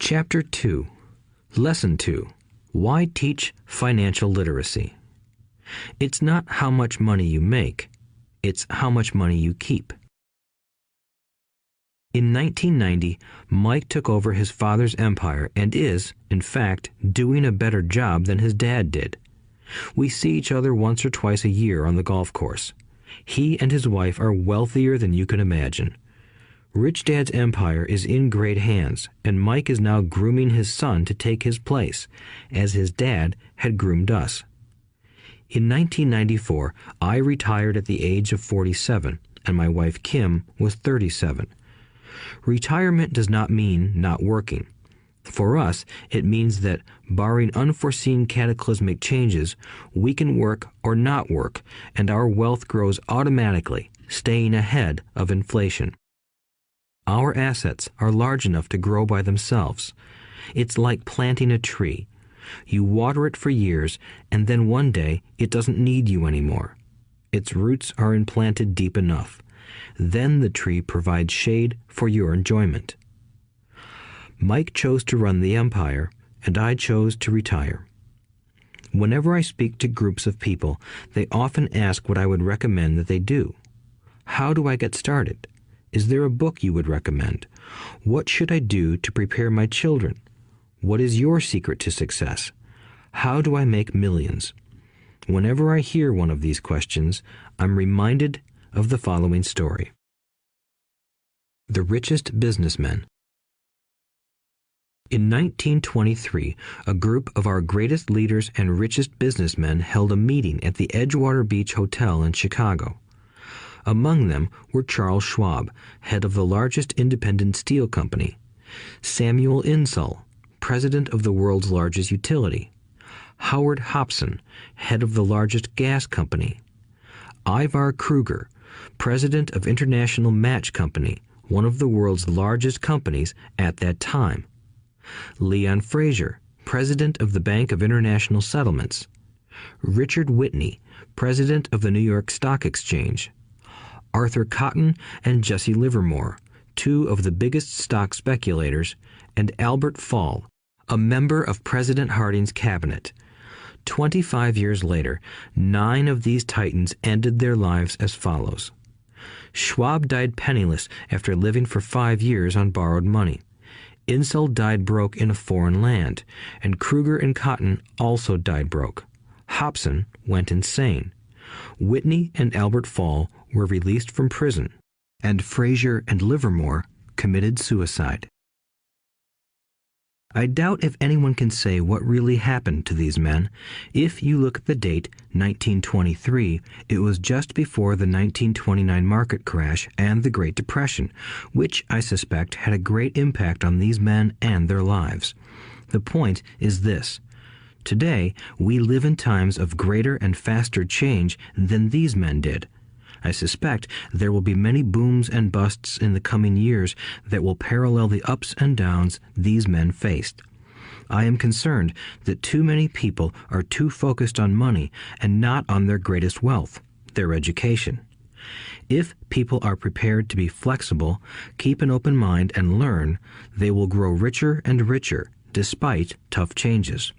Chapter 2, Lesson 2, Why Teach Financial Literacy? It's not how much money you make, it's how much money you keep. In 1990, Mike took over his father's empire and is, in fact, doing a better job than his dad did. We see each other once or twice a year on the golf course. He and his wife are wealthier than you can imagine. Rich Dad's empire is in great hands, and Mike is now grooming his son to take his place, as his dad had groomed us. In 1994, I retired at the age of 47, and my wife Kim was 37. Retirement does not mean not working. For us, it means that, barring unforeseen cataclysmic changes, we can work or not work, and our wealth grows automatically, staying ahead of inflation. Our assets are large enough to grow by themselves. It's like planting a tree. You water it for years, and then one day it doesn't need you anymore. Its roots are implanted deep enough. Then the tree provides shade for your enjoyment. Mike chose to run the empire, and I chose to retire. Whenever I speak to groups of people, they often ask what I would recommend that they do. How do I get started? Is there a book you would recommend? What should I do to prepare my children? What is your secret to success? How do I make millions? Whenever I hear one of these questions, I'm reminded of the following story. The Richest Businessmen. In 1923, a group of our greatest leaders and richest businessmen held a meeting at the Edgewater Beach Hotel in Chicago. Among them were Charles Schwab, head of the largest independent steel company; Samuel Insull, president of the world's largest utility; Howard Hobson, head of the largest gas company; Ivar Kruger, president of International Match Company, one of the world's largest companies at that time; Leon Fraser, president of the Bank of International Settlements; Richard Whitney, president of the New York Stock Exchange; Arthur Cotton and Jesse Livermore, two of the biggest stock speculators; and Albert Fall, a member of President Harding's cabinet. 25 years later, 9 of these titans ended their lives as follows. Schwab died penniless after living for 5 years on borrowed money. Insull died broke in a foreign land, and Kruger and Cotton also died broke. Hobson went insane. Whitney and Albert Fall were released from prison, and Fraser and Livermore committed suicide. I doubt if anyone can say what really happened to these men. If you look at the date, 1923, it was just before the 1929 market crash and the Great Depression, which I suspect had a great impact on these men and their lives. The point is this. Today, we live in times of greater and faster change than these men did. I suspect there will be many booms and busts in the coming years that will parallel the ups and downs these men faced. I am concerned that too many people are too focused on money and not on their greatest wealth, their education. If people are prepared to be flexible, keep an open mind, and learn, they will grow richer and richer despite tough changes.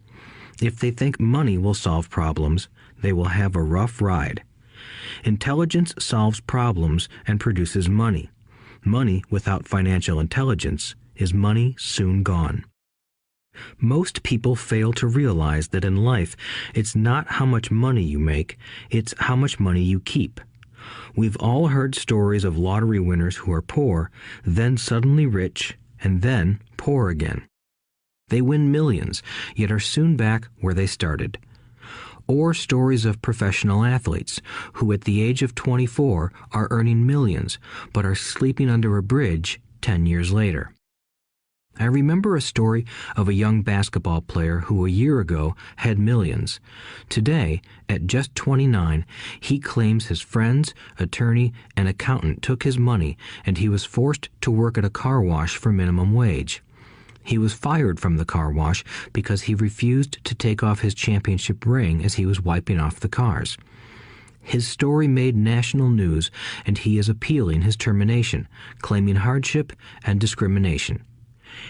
If they think money will solve problems, they will have a rough ride. Intelligence solves problems and produces money. Money without financial intelligence is money soon gone. Most people fail to realize that in life, it's not how much money you make, it's how much money you keep. We've all heard stories of lottery winners who are poor, then suddenly rich, and then poor again. They win millions, yet are soon back where they started. Or stories of professional athletes who at the age of 24 are earning millions, but are sleeping under a bridge 10 years later. I remember a story of a young basketball player who a year ago had millions. Today, at just 29, he claims his friends, attorney, and accountant took his money and he was forced to work at a car wash for minimum wage. He was fired from the car wash because he refused to take off his championship ring as he was wiping off the cars. His story made national news, and he is appealing his termination, claiming hardship and discrimination.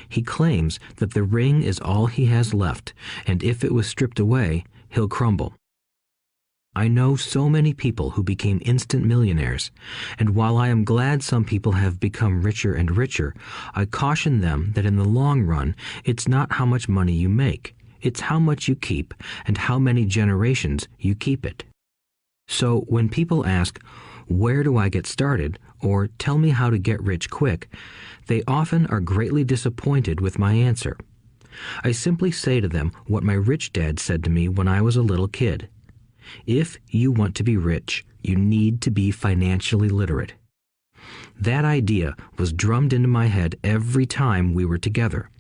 He claims that the ring is all he has left, and if it was stripped away, he'll crumble. I know so many people who became instant millionaires, and while I am glad some people have become richer and richer, I caution them that in the long run, it's not how much money you make, it's how much you keep and how many generations you keep it. So when people ask, "Where do I get started?" or "Tell me how to get rich quick," they often are greatly disappointed with my answer. I simply say to them what my rich dad said to me when I was a little kid. If you want to be rich, you need to be financially literate. That idea was drummed into my head every time we were together.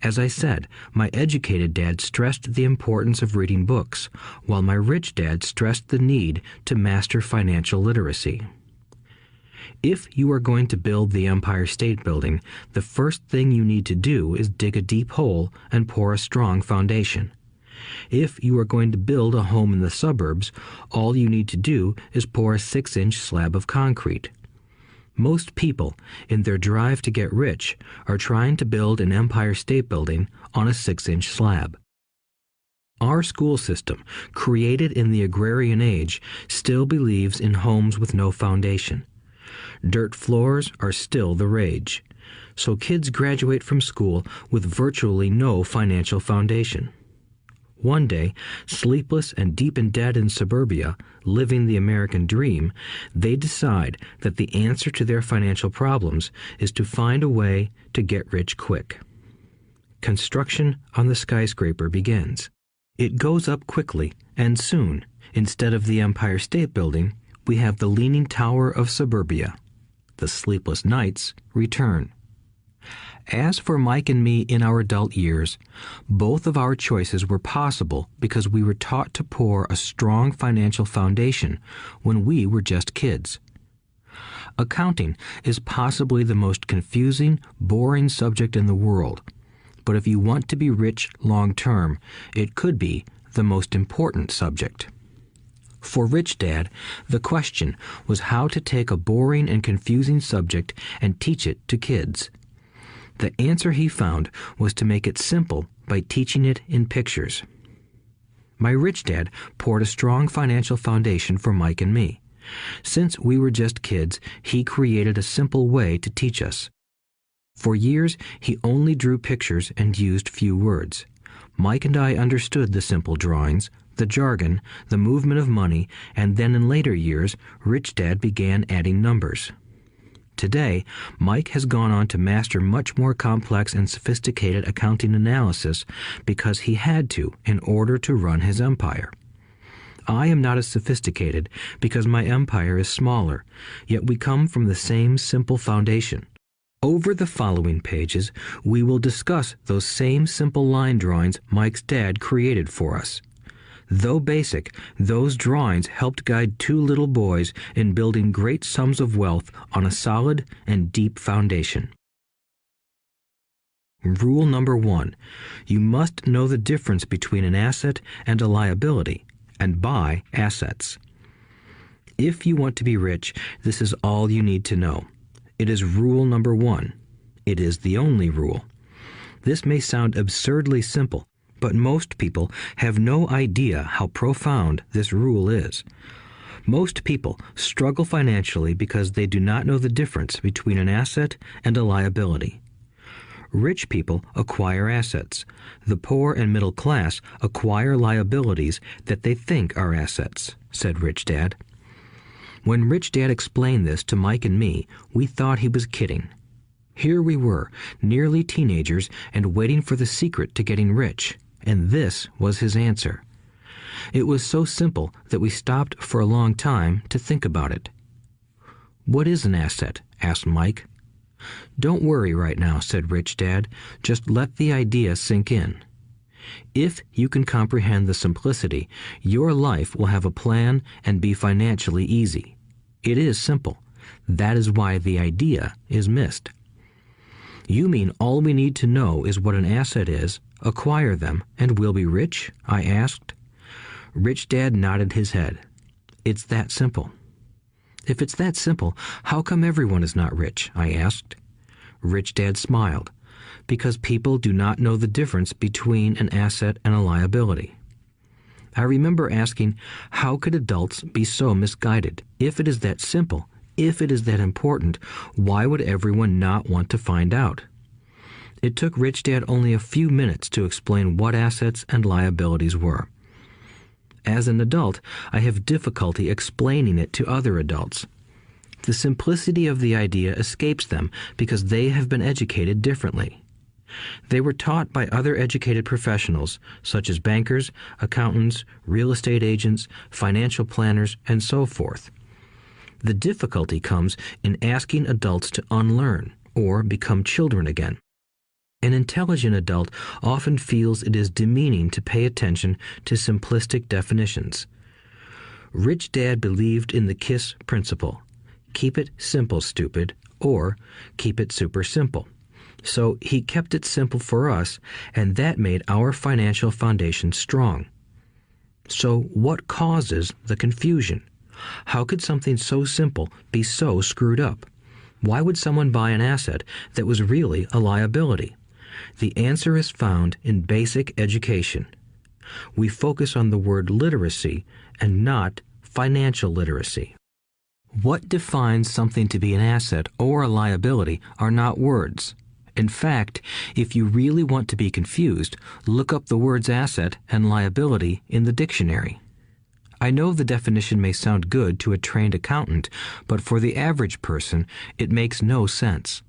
As I said, my educated dad stressed the importance of reading books, while my rich dad stressed the need to master financial literacy. If you are going to build the Empire State Building, the first thing you need to do is dig a deep hole and pour a strong foundation. If you are going to build a home in the suburbs, all you need to do is pour a 6-inch slab of concrete. Most people, in their drive to get rich, are trying to build an Empire State Building on a 6-inch slab. Our school system, created in the agrarian age, still believes in homes with no foundation. Dirt floors are still the rage, so kids graduate from school with virtually no financial foundation. One day, sleepless and deep in debt in suburbia, living the American dream, they decide that the answer to their financial problems is to find a way to get rich quick. Construction on the skyscraper begins. It goes up quickly, and soon, instead of the Empire State Building, we have the Leaning Tower of suburbia. The sleepless nights return. As for Mike and me in our adult years, both of our choices were possible because we were taught to pour a strong financial foundation when we were just kids. Accounting is possibly the most confusing, boring subject in the world, but if you want to be rich long term, it could be the most important subject. For Rich Dad, the question was how to take a boring and confusing subject and teach it to kids. The answer he found was to make it simple by teaching it in pictures. My rich dad poured a strong financial foundation for Mike and me. Since we were just kids, he created a simple way to teach us. For years, he only drew pictures and used few words. Mike and I understood the simple drawings, the jargon, the movement of money, and then in later years, Rich Dad began adding numbers. Today, Mike has gone on to master much more complex and sophisticated accounting analysis because he had to in order to run his empire. I am not as sophisticated because my empire is smaller, yet we come from the same simple foundation. Over the following pages, we will discuss those same simple line drawings Mike's dad created for us. Though basic, those drawings helped guide two little boys in building great sums of wealth on a solid and deep foundation. Rule number 1. You must know the difference between an asset and a liability, and buy assets. If you want to be rich, this is all you need to know. It is rule number 1. It is the only rule. This may sound absurdly simple, but most people have no idea how profound this rule is. Most people struggle financially because they do not know the difference between an asset and a liability. Rich people acquire assets. The poor and middle class acquire liabilities that they think are assets, said Rich Dad. When Rich Dad explained this to Mike and me, we thought he was kidding. Here we were, nearly teenagers, and waiting for the secret to getting rich. And this was his answer. It was so simple that we stopped for a long time to think about it. "What is an asset?" asked Mike. "Don't worry right now," said Rich Dad. "Just let the idea sink in. If you can comprehend the simplicity, your life will have a plan and be financially easy. It is simple. That is why the idea is missed." "You mean all we need to know is what an asset is, acquire them, and we'll be rich?" I asked. Rich Dad nodded his head. "It's that simple." "If it's that simple, how come everyone is not rich?" I asked. Rich Dad smiled. because people do not know the difference between an asset and a liability. I remember asking, how could adults be so misguided? If it is that simple, if it is that important, why would everyone not want to find out? It took Rich Dad only a few minutes to explain what assets and liabilities were. As an adult, I have difficulty explaining it to other adults. The simplicity of the idea escapes them because they have been educated differently. They were taught by other educated professionals, such as bankers, accountants, real estate agents, financial planners, and so forth. The difficulty comes in asking adults to unlearn or become children again. An intelligent adult often feels it is demeaning to pay attention to simplistic definitions. Rich Dad believed in the KISS principle. Keep it simple, stupid, or keep it super simple. So he kept it simple for us, and that made our financial foundation strong. So what causes the confusion? How could something so simple be so screwed up? Why would someone buy an asset that was really a liability? The answer is found in basic education. We focus on the word literacy and not financial literacy. What defines something to be an asset or a liability are not words. In fact, if you really want to be confused, look up the words asset and liability in the dictionary. I know the definition may sound good to a trained accountant, but for the average person, it makes no sense.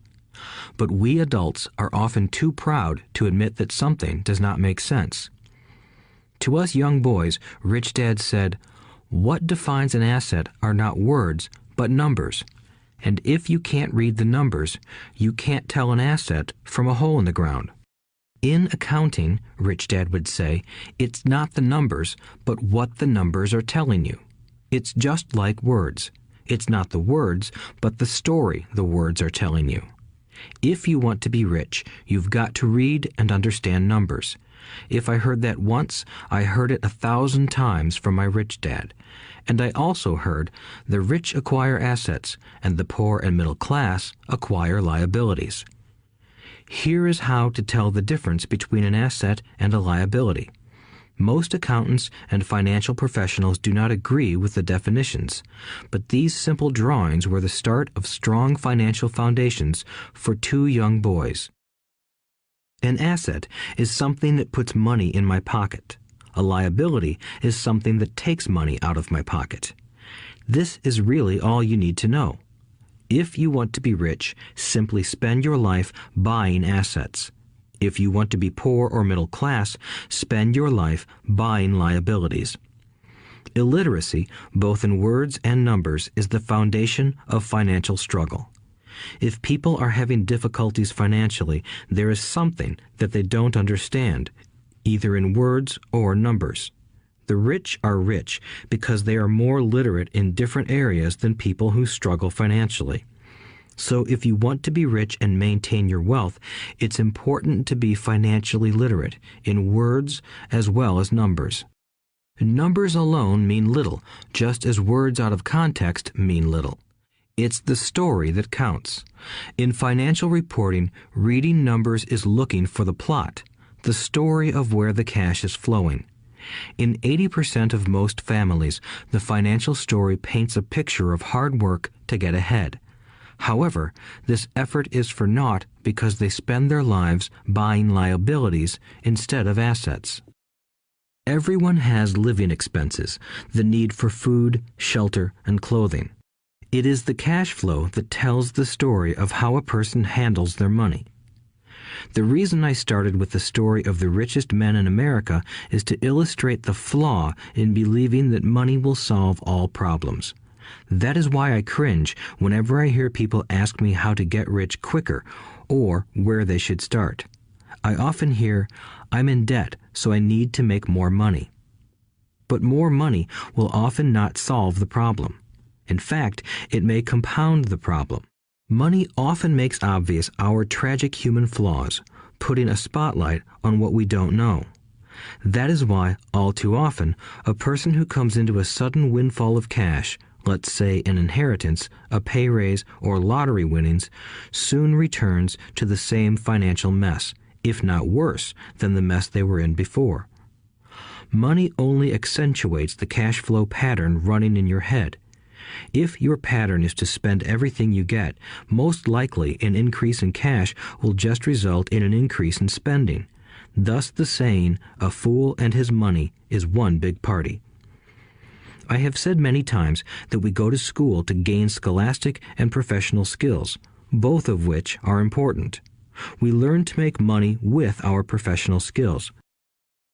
But we adults are often too proud to admit that something does not make sense. To us young boys, Rich Dad said, "What defines an asset are not words, but numbers. And if you can't read the numbers, you can't tell an asset from a hole in the ground." In accounting, Rich Dad would say, it's not the numbers, but what the numbers are telling you. It's just like words. It's not the words, but the story the words are telling you. If you want to be rich, you've got to read and understand numbers. If I heard that once, I heard it 1,000 times from my rich dad. And I also heard the rich acquire assets and the poor and middle class acquire liabilities. Here is how to tell the difference between an asset and a liability. Most accountants and financial professionals do not agree with the definitions, but these simple drawings were the start of strong financial foundations for two young boys. An asset is something that puts money in my pocket. A liability is something that takes money out of my pocket. This is really all you need to know. If you want to be rich, simply spend your life buying assets. If you want to be poor or middle class, spend your life buying liabilities. Illiteracy, both in words and numbers, is the foundation of financial struggle. If people are having difficulties financially, there is something that they don't understand, either in words or numbers. The rich are rich because they are more literate in different areas than people who struggle financially. So if you want to be rich and maintain your wealth, it's important to be financially literate in words as well as numbers. Numbers alone mean little, just as words out of context mean little. It's the story that counts. In financial reporting, reading numbers is looking for the plot, the story of where the cash is flowing. In 80% of most families, the financial story paints a picture of hard work to get ahead. However, this effort is for naught because they spend their lives buying liabilities instead of assets. Everyone has living expenses, the need for food, shelter, and clothing. It is the cash flow that tells the story of how a person handles their money. The reason I started with the story of the richest men in America is to illustrate the flaw in believing that money will solve all problems. That is why I cringe whenever I hear people ask me how to get rich quicker or where they should start. I often hear, "I'm in debt, so I need to make more money." But more money will often not solve the problem. In fact, it may compound the problem. Money often makes obvious our tragic human flaws, putting a spotlight on what we don't know. That is why, all too often, a person who comes into a sudden windfall of cash, let's say an inheritance, a pay raise, or lottery winnings, soon returns to the same financial mess, if not worse than the mess they were in before. Money only accentuates the cash flow pattern running in your head. If your pattern is to spend everything you get, most likely an increase in cash will just result in an increase in spending. Thus the saying, "A fool and his money is one big party." I have said many times that we go to school to gain scholastic and professional skills, both of which are important. We learn to make money with our professional skills.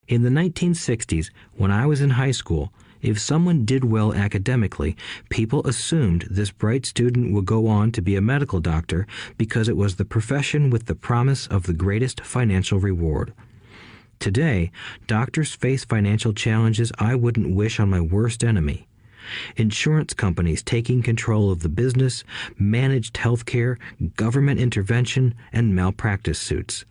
In the 1960s, when I was in high school, if someone did well academically, people assumed this bright student would go on to be a medical doctor because it was the profession with the promise of the greatest financial reward. Today, doctors face financial challenges I wouldn't wish on my worst enemy. Insurance companies taking control of the business, managed healthcare, government intervention, and malpractice suits.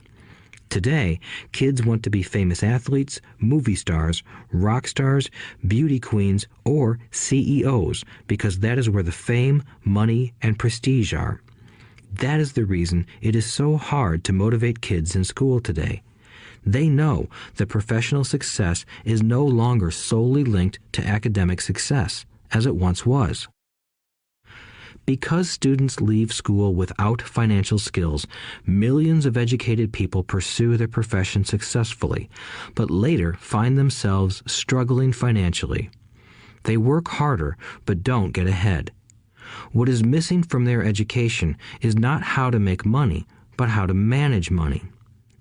Today, kids want to be famous athletes, movie stars, rock stars, beauty queens, or CEOs because that is where the fame, money, and prestige are. That is the reason it is so hard to motivate kids in school today. They know that professional success is no longer solely linked to academic success, as it once was. Because students leave school without financial skills, millions of educated people pursue their profession successfully, but later find themselves struggling financially. They work harder, but don't get ahead. What is missing from their education is not how to make money, but how to manage money.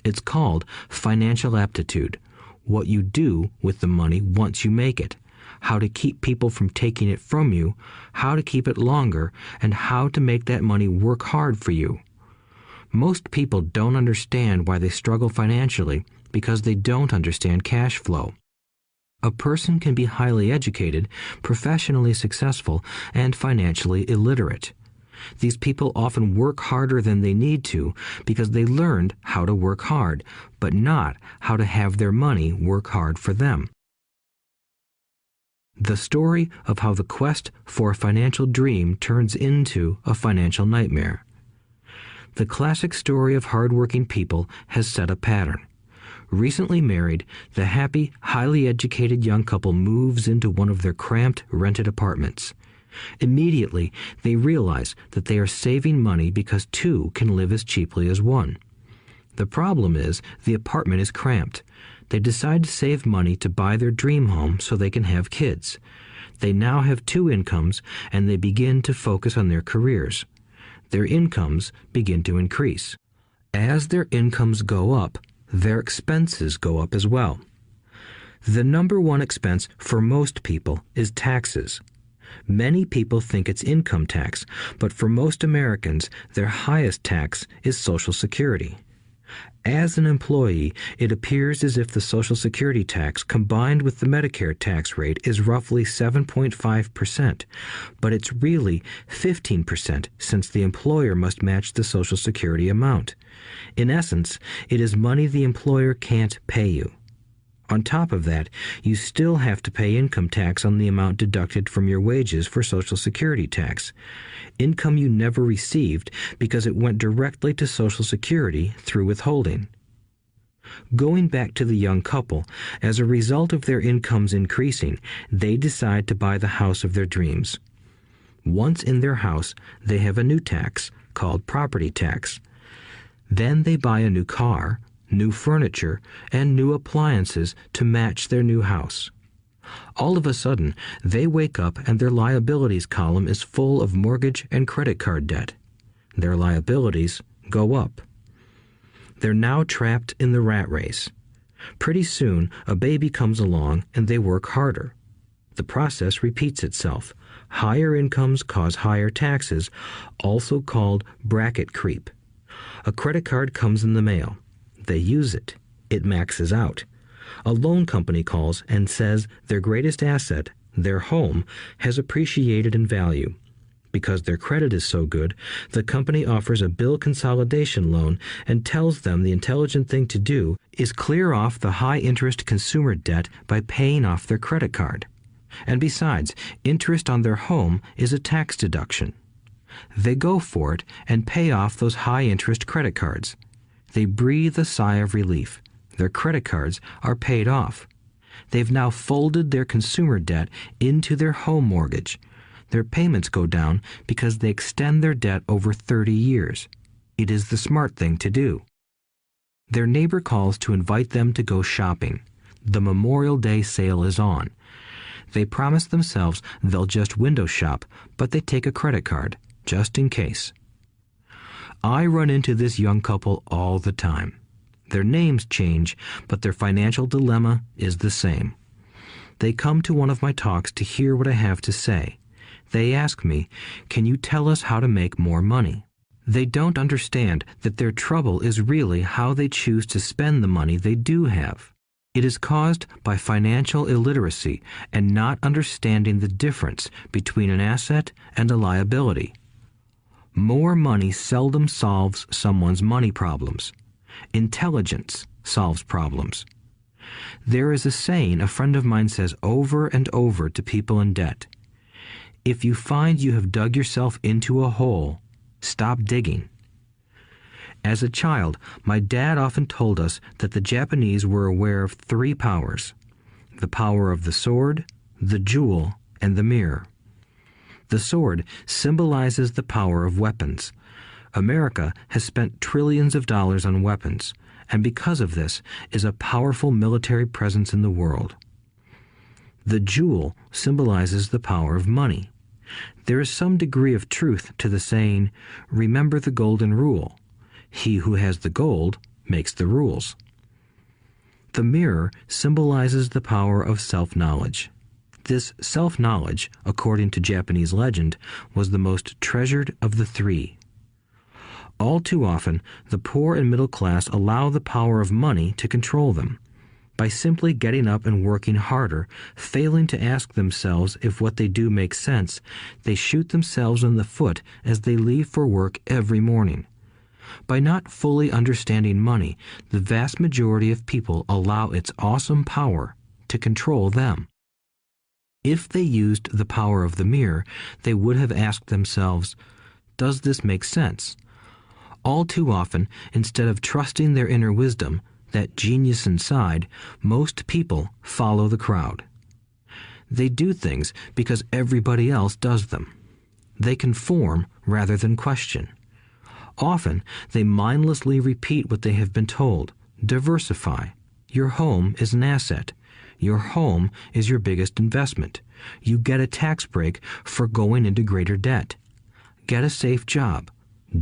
It's called financial aptitude, what you do with the money once you make it, how to keep people from taking it from you, how to keep it longer, and how to make that money work hard for you. Most people don't understand why they struggle financially because they don't understand cash flow. A person can be highly educated, professionally successful, and financially illiterate. These people often work harder than they need to because they learned how to work hard, but not how to have their money work hard for them. The story of how the quest for a financial dream turns into a financial nightmare. The classic story of hardworking people has set a pattern. Recently married, the happy, highly educated young couple moves into one of their cramped, rented apartments. Immediately, they realize that they are saving money because two can live as cheaply as one. The problem is the apartment is cramped. They decide to save money to buy their dream home so they can have kids. They now have two incomes, and they begin to focus on their careers. Their incomes begin to increase. As their incomes go up, their expenses go up as well. The number one expense for most people is taxes. Many people think it's income tax, but for most Americans, their highest tax is Social Security. As an employee, it appears as if the Social Security tax combined with the Medicare tax rate is roughly 7.5%, but it's really 15% since the employer must match the Social Security amount. In essence, it is money the employer can't pay you. On top of that, you still have to pay income tax on the amount deducted from your wages for Social Security tax. Income you never received because it went directly to Social Security through withholding. Going back to the young couple, as a result of their incomes increasing, they decide to buy the house of their dreams. Once in their house, they have a new tax called property tax. Then they buy a new car, new furniture, and new appliances to match their new house. All of a sudden, they wake up and their liabilities column is full of mortgage and credit card debt. Their liabilities go up. They're now trapped in the rat race. Pretty soon, a baby comes along and they work harder. The process repeats itself. Higher incomes cause higher taxes, also called bracket creep. A credit card comes in the mail. They use it. It maxes out. A loan company calls and says their greatest asset, their home, has appreciated in value. Because their credit is so good, the company offers a bill consolidation loan and tells them the intelligent thing to do is clear off the high-interest consumer debt by paying off their credit card. And besides, interest on their home is a tax deduction. They go for it and pay off those high-interest credit cards. They breathe a sigh of relief. Their credit cards are paid off. They've now folded their consumer debt into their home mortgage. Their payments go down because they extend their debt over 30 years. It is the smart thing to do. Their neighbor calls to invite them to go shopping. The Memorial Day sale is on. They promise themselves they'll just window shop, but they take a credit card, just in case. I run into this young couple all the time. Their names change, but their financial dilemma is the same. They come to one of my talks to hear what I have to say. They ask me, "Can you tell us how to make more money?" They don't understand that their trouble is really how they choose to spend the money they do have. It is caused by financial illiteracy and not understanding the difference between an asset and a liability. More money seldom solves someone's money problems. Intelligence solves problems. There is a saying a friend of mine says over and over to people in debt. If you find you have dug yourself into a hole, stop digging. As a child, my dad often told us that the Japanese were aware of 3 powers: the power of the sword, the jewel, and the mirror. The sword symbolizes the power of weapons. America has spent trillions of dollars on weapons, and because of this is a powerful military presence in the world. The jewel symbolizes the power of money. There is some degree of truth to the saying, "Remember the golden rule. He who has the gold makes the rules." The mirror symbolizes the power of self-knowledge. This self-knowledge, according to Japanese legend, was the most treasured of the 3. All too often, the poor and middle class allow the power of money to control them. By simply getting up and working harder, failing to ask themselves if what they do makes sense, they shoot themselves in the foot as they leave for work every morning. By not fully understanding money, the vast majority of people allow its awesome power to control them. If they used the power of the mirror, they would have asked themselves, "Does this make sense?" All too often, instead of trusting their inner wisdom, that genius inside, most people follow the crowd. They do things because everybody else does them. They conform rather than question. Often, they mindlessly repeat what they have been told. Diversify. Your home is an asset. Your home is your biggest investment. You get a tax break for going into greater debt. Get a safe job.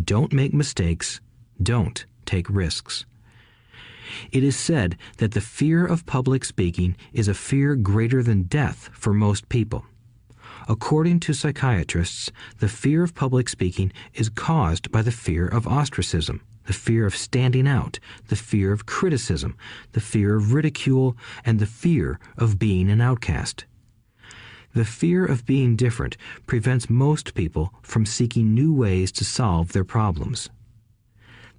Don't make mistakes. Don't take risks. It is said that the fear of public speaking is a fear greater than death for most people. According to psychiatrists, the fear of public speaking is caused by the fear of ostracism, the fear of standing out, the fear of criticism, the fear of ridicule, and the fear of being an outcast. The fear of being different prevents most people from seeking new ways to solve their problems.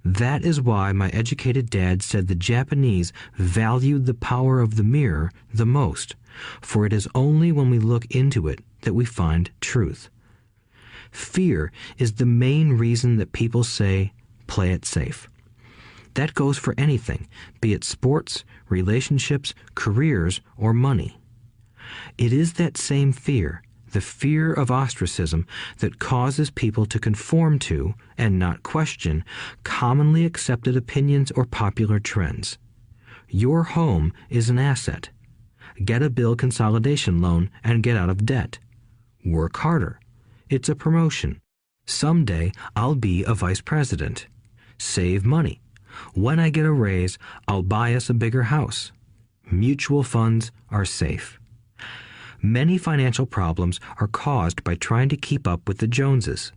That is why my educated dad said the Japanese valued the power of the mirror the most, for it is only when we look into it that we find truth. Fear is the main reason that people say, "Play it safe." That goes for anything, be it sports, relationships, careers, or money. It is that same fear, the fear of ostracism, that causes people to conform to, and not question, commonly accepted opinions or popular trends. Your home is an asset. Get a bill consolidation loan and get out of debt. Work harder. It's a promotion. Someday I'll be a vice president. Save money. When I get a raise, I'll buy us a bigger house. Mutual funds are safe. Many financial problems are caused by trying to keep up with the Joneses.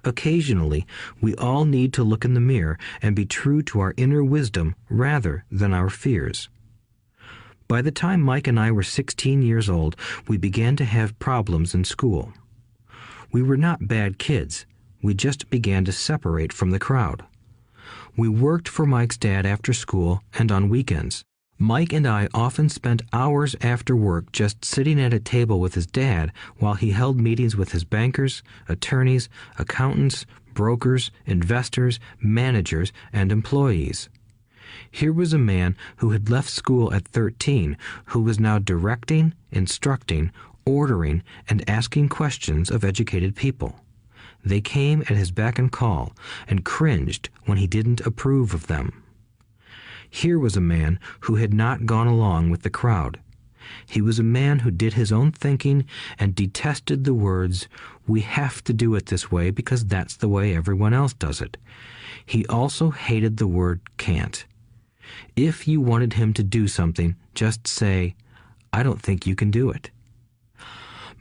Occasionally, we all need to look in the mirror and be true to our inner wisdom rather than our fears. By the time Mike and I were 16 years old, we began to have problems in school. We were not bad kids. We just began to separate from the crowd. We worked for Mike's dad after school and on weekends. Mike and I often spent hours after work just sitting at a table with his dad while he held meetings with his bankers, attorneys, accountants, brokers, investors, managers, and employees. Here was a man who had left school at 13, who was now directing, instructing, ordering, and asking questions of educated people. They came at his beck and call and cringed when he didn't approve of them. Here was a man who had not gone along with the crowd. He was a man who did his own thinking and detested the words, "We have to do it this way because that's the way everyone else does it." He also hated the word "can't." If you wanted him to do something, just say, "I don't think you can do it."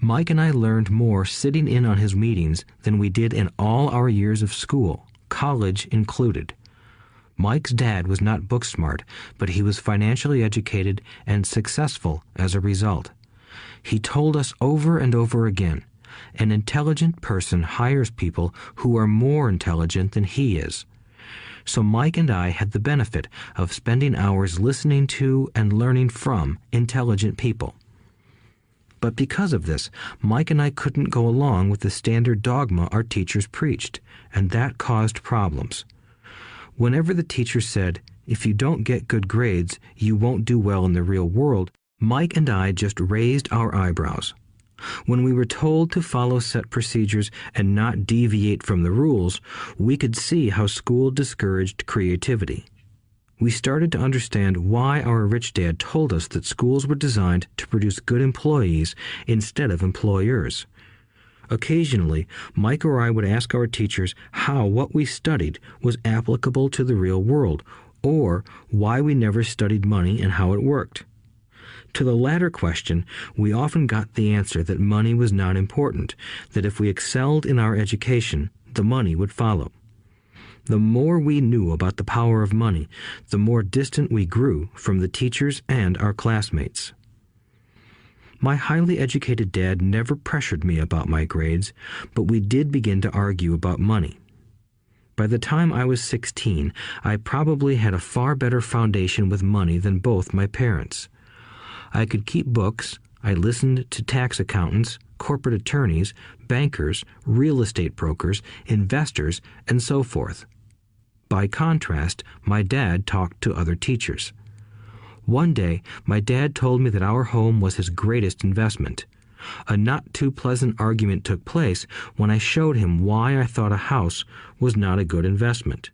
Mike and I learned more sitting in on his meetings than we did in all our years of school, college included. Mike's dad was not book smart, but he was financially educated and successful as a result. He told us over and over again, an intelligent person hires people who are more intelligent than he is. So Mike and I had the benefit of spending hours listening to and learning from intelligent people. But because of this, Mike and I couldn't go along with the standard dogma our teachers preached, and that caused problems. Whenever the teacher said, "If you don't get good grades, you won't do well in the real world," Mike and I just raised our eyebrows. When we were told to follow set procedures and not deviate from the rules, we could see how school discouraged creativity. We started to understand why our rich dad told us that schools were designed to produce good employees instead of employers. Occasionally, Mike or I would ask our teachers how what we studied was applicable to the real world, or why we never studied money and how it worked. To the latter question, we often got the answer that money was not important, that if we excelled in our education, the money would follow. The more we knew about the power of money, the more distant we grew from the teachers and our classmates. My highly educated dad never pressured me about my grades, but we did begin to argue about money. By the time I was 16, I probably had a far better foundation with money than both my parents. I could keep books, I listened to tax accountants, corporate attorneys, bankers, real estate brokers, investors, and so forth. By contrast, my dad talked to other teachers. One day, my dad told me that our home was his greatest investment. A not too pleasant argument took place when I showed him why I thought a house was not a good investment.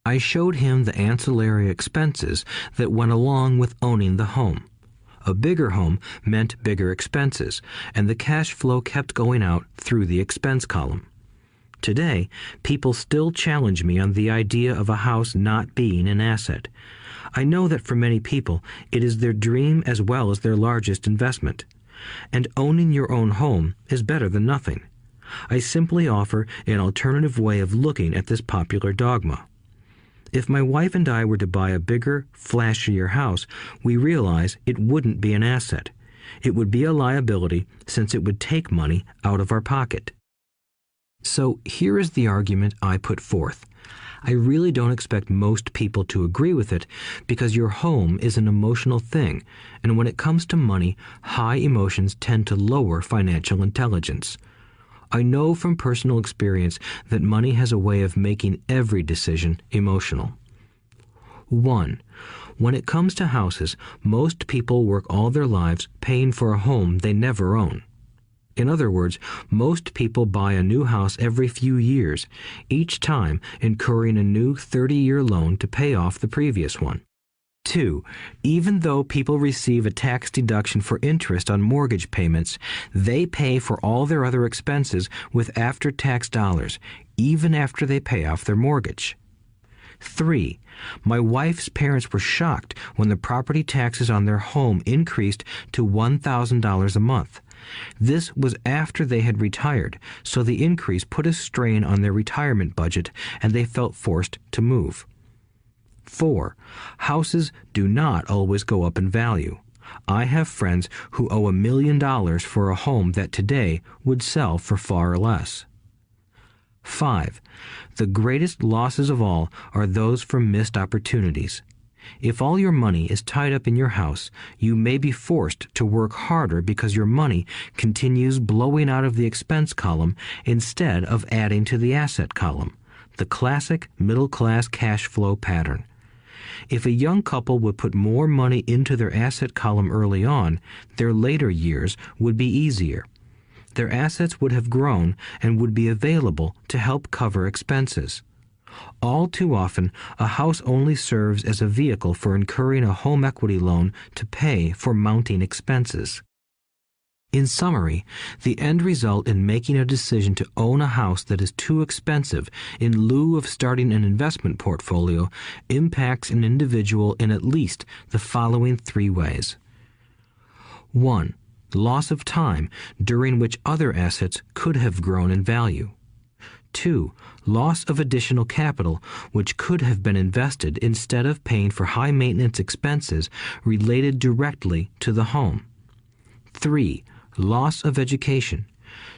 I showed him the ancillary expenses that went along with owning the home. A bigger home meant bigger expenses, and the cash flow kept going out through the expense column. Today, people still challenge me on the idea of a house not being an asset. I know that for many people, it is their dream as well as their largest investment. And owning your own home is better than nothing. I simply offer an alternative way of looking at this popular dogma. If my wife and I were to buy a bigger, flashier house, we realize it wouldn't be an asset. It would be a liability since it would take money out of our pocket. So here is the argument I put forth. I really don't expect most people to agree with it because your home is an emotional thing, and when it comes to money, high emotions tend to lower financial intelligence. I know from personal experience that money has a way of making every decision emotional. 1. When it comes to houses, most people work all their lives paying for a home they never own. In other words, most people buy a new house every few years, each time incurring a new 30-year loan to pay off the previous one. 2. Even though people receive a tax deduction for interest on mortgage payments, they pay for all their other expenses with after-tax dollars, even after they pay off their mortgage. 3. My wife's parents were shocked when the property taxes on their home increased to $1,000 a month. This was after they had retired, so the increase put a strain on their retirement budget and they felt forced to move. 4. Houses do not always go up in value. I have friends who owe $1 million for a home that today would sell for far less. 5. The greatest losses of all are those from missed opportunities. If all your money is tied up in your house, you may be forced to work harder because your money continues blowing out of the expense column instead of adding to the asset column, the classic middle-class cash flow pattern. If a young couple would put more money into their asset column early on, their later years would be easier. Their assets would have grown and would be available to help cover expenses. All too often, a house only serves as a vehicle for incurring a home equity loan to pay for mounting expenses. In summary, the end result in making a decision to own a house that is too expensive in lieu of starting an investment portfolio impacts an individual in at least the following 3 ways. 1. Loss of time during which other assets could have grown in value. 2. Loss of additional capital which could have been invested instead of paying for high-maintenance expenses related directly to the home. 3. Loss of education.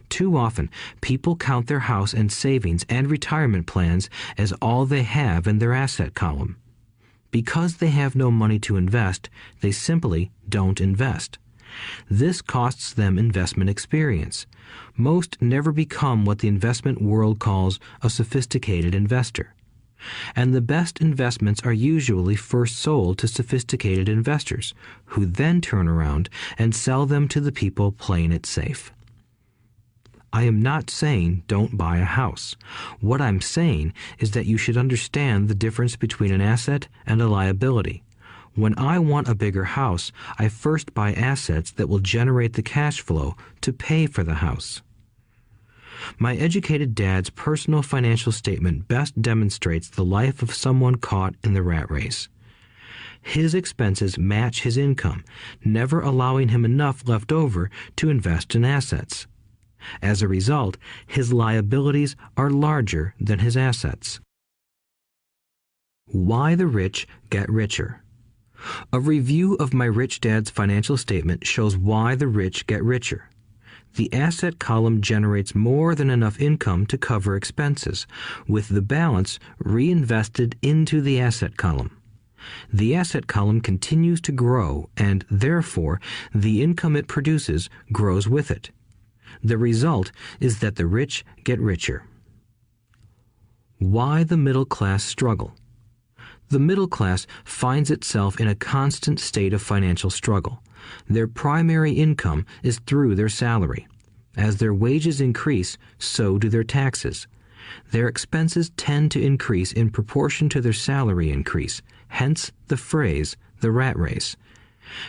Too often, people count their house and savings and retirement plans as all they have in their asset column. Because they have no money to invest, they simply don't invest. This costs them investment experience. Most never become what the investment world calls a sophisticated investor. And the best investments are usually first sold to sophisticated investors, who then turn around and sell them to the people playing it safe. I am not saying don't buy a house. What I'm saying is that you should understand the difference between an asset and a liability. When I want a bigger house, I first buy assets that will generate the cash flow to pay for the house. My educated dad's personal financial statement best demonstrates the life of someone caught in the rat race. His expenses match his income, never allowing him enough left over to invest in assets. As a result, his liabilities are larger than his assets. Why the rich get richer. A review of my rich dad's financial statement shows why the rich get richer. The asset column generates more than enough income to cover expenses, with the balance reinvested into the asset column. The asset column continues to grow, and therefore the income it produces grows with it. The result is that the rich get richer. Why the middle class struggle. The middle class finds itself in a constant state of financial struggle. Their primary income is through their salary. As their wages increase, so do their taxes. Their expenses tend to increase in proportion to their salary increase, hence the phrase, the rat race.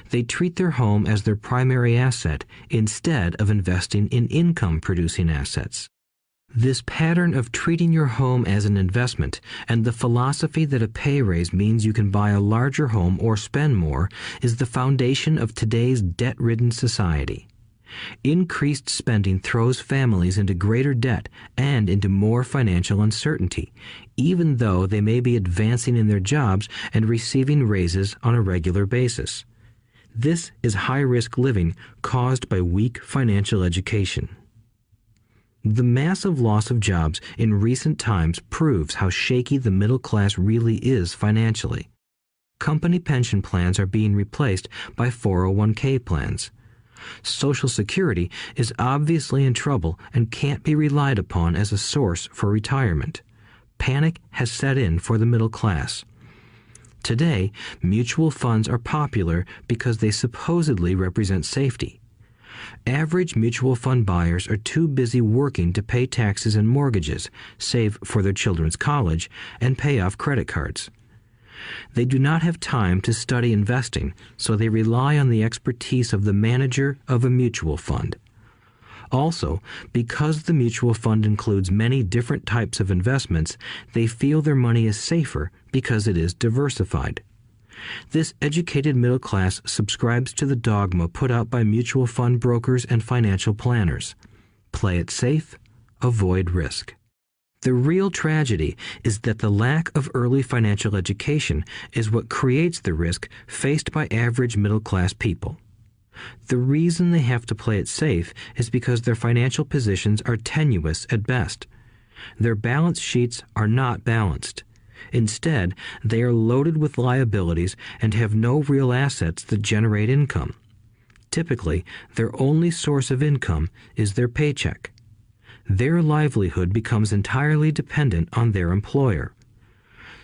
They treat their home as their primary asset instead of investing in income-producing assets. This pattern of treating your home as an investment and the philosophy that a pay raise means you can buy a larger home or spend more is the foundation of today's debt-ridden society. Increased spending throws families into greater debt and into more financial uncertainty, even though they may be advancing in their jobs and receiving raises on a regular basis. This is high-risk living caused by weak financial education. The massive loss of jobs in recent times proves how shaky the middle class really is financially. Company pension plans are being replaced by 401k plans. Social Security is obviously in trouble and can't be relied upon as a source for retirement. Panic has set in for the middle class. Today, mutual funds are popular because they supposedly represent safety. Average mutual fund buyers are too busy working to pay taxes and mortgages, save for their children's college, and pay off credit cards. They do not have time to study investing, so they rely on the expertise of the manager of a mutual fund. Also, because the mutual fund includes many different types of investments, they feel their money is safer because it is diversified. This educated middle class subscribes to the dogma put out by mutual fund brokers and financial planners. Play it safe, avoid risk. The real tragedy is that the lack of early financial education is what creates the risk faced by average middle-class people. The reason they have to play it safe is because their financial positions are tenuous at best. Their balance sheets are not balanced. Instead, they are loaded with liabilities and have no real assets that generate income. Typically, their only source of income is their paycheck. Their livelihood becomes entirely dependent on their employer.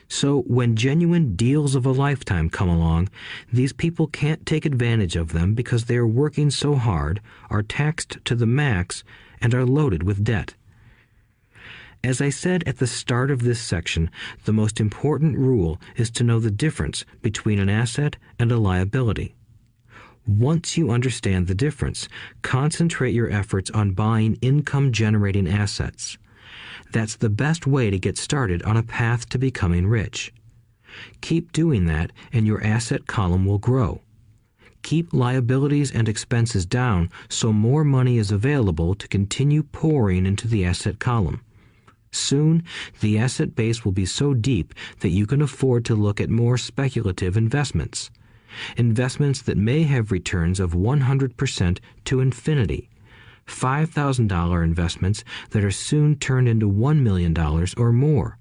So when genuine deals of a lifetime come along, these people can't take advantage of them because they are working so hard, are taxed to the max, and are loaded with debt. As I said at the start of this section, the most important rule is to know the difference between an asset and a liability. Once you understand the difference, concentrate your efforts on buying income-generating assets. That's the best way to get started on a path to becoming rich. Keep doing that and your asset column will grow. Keep liabilities and expenses down so more money is available to continue pouring into the asset column. Soon, the asset base will be so deep that you can afford to look at more speculative investments. Investments that may have returns of 100% to infinity. $5,000 investments that are soon turned into $1 million or more.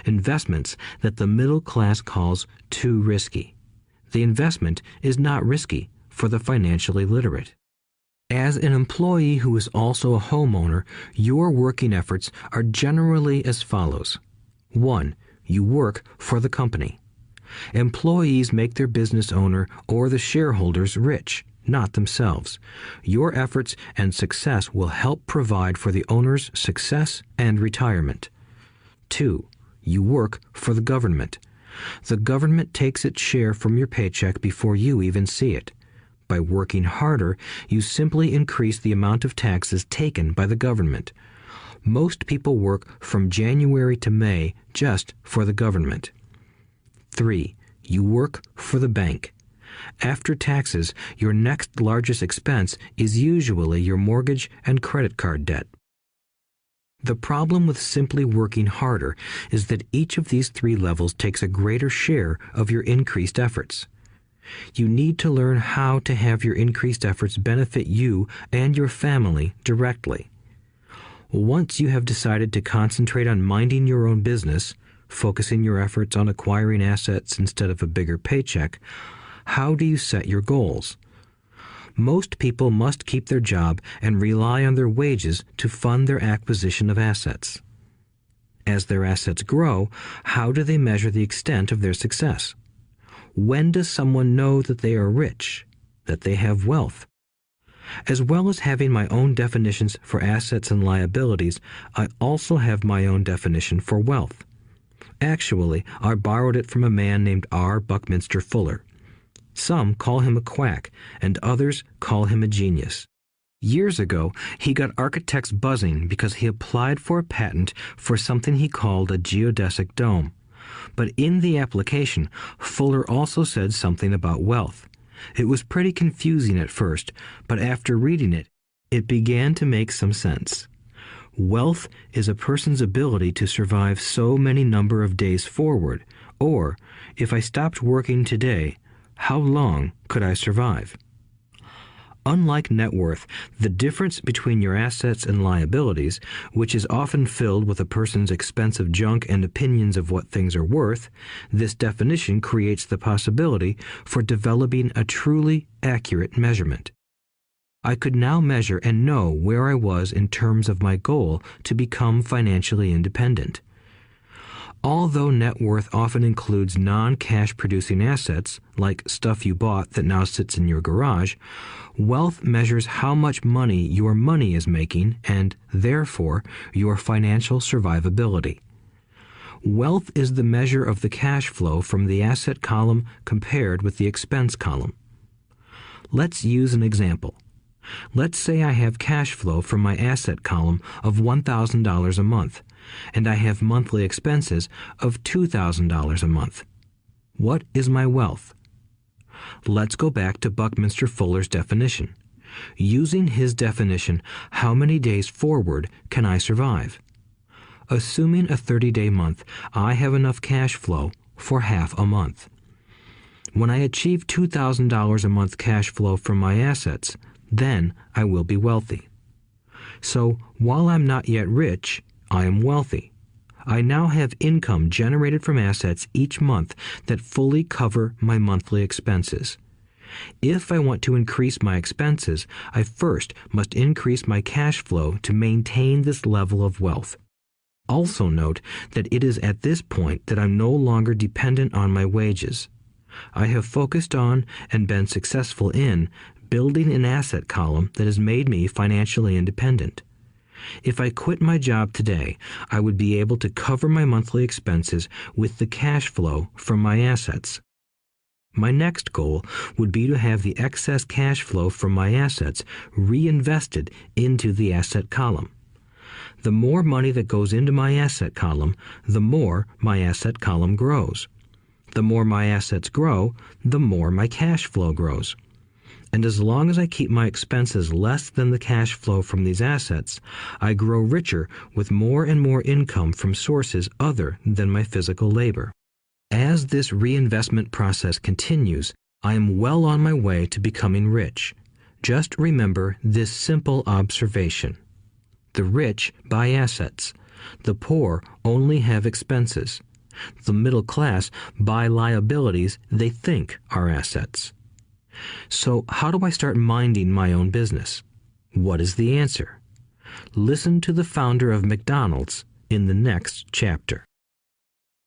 Investments that the middle class calls too risky. The investment is not risky for the financially literate. As an employee who is also a homeowner, your working efforts are generally as follows. 1. You work for the company. Employees make their business owner or the shareholders rich, not themselves. Your efforts and success will help provide for the owner's success and retirement. 2. You work for the government. The government takes its share from your paycheck before you even see it. By working harder, you simply increase the amount of taxes taken by the government. Most people work from January to May just for the government. 3. You work for the bank. After taxes, your next largest expense is usually your mortgage and credit card debt. The problem with simply working harder is that each of these 3 levels takes a greater share of your increased efforts. You need to learn how to have your increased efforts benefit you and your family directly. Once you have decided to concentrate on minding your own business, focusing your efforts on acquiring assets instead of a bigger paycheck, how do you set your goals? Most people must keep their job and rely on their wages to fund their acquisition of assets. As their assets grow, how do they measure the extent of their success? When does someone know that they are rich, that they have wealth? As well as having my own definitions for assets and liabilities, I also have my own definition for wealth. Actually, I borrowed it from a man named R. Buckminster Fuller. Some call him a quack, and others call him a genius. Years ago, he got architects buzzing because he applied for a patent for something he called a geodesic dome. But in the application, Fuller also said something about wealth. It was pretty confusing at first, but after reading it, it began to make some sense. Wealth is a person's ability to survive so many number of days forward, or, if I stopped working today, how long could I survive? Unlike net worth, the difference between your assets and liabilities, which is often filled with a person's expensive junk and opinions of what things are worth, this definition creates the possibility for developing a truly accurate measurement. I could now measure and know where I was in terms of my goal to become financially independent. Although net worth often includes non-cash producing assets, like stuff you bought that now sits in your garage, wealth measures how much money your money is making and, therefore, your financial survivability. Wealth is the measure of the cash flow from the asset column compared with the expense column. Let's use an example. Let's say I have cash flow from my asset column of $1,000 a month, and I have monthly expenses of $2,000 a month. What is my wealth? Let's go back to Buckminster Fuller's definition. Using his definition, how many days forward can I survive? Assuming a 30-day month, I have enough cash flow for half a month. When I achieve $2,000 a month cash flow from my assets, then I will be wealthy. So, while I'm not yet rich, I am wealthy. I now have income generated from assets each month that fully cover my monthly expenses. If I want to increase my expenses, I first must increase my cash flow to maintain this level of wealth. Also note that it is at this point that I'm no longer dependent on my wages. I have focused on and been successful in building an asset column that has made me financially independent. If I quit my job today, I would be able to cover my monthly expenses with the cash flow from my assets. My next goal would be to have the excess cash flow from my assets reinvested into the asset column. The more money that goes into my asset column, the more my asset column grows. The more my assets grow, the more my cash flow grows. And as long as I keep my expenses less than the cash flow from these assets, I grow richer with more and more income from sources other than my physical labor. As this reinvestment process continues, I am well on my way to becoming rich. Just remember this simple observation. The rich buy assets. The poor only have expenses. The middle class buy liabilities they think are assets. So how do I start minding my own business? What is the answer? Listen to the founder of McDonald's in the next chapter.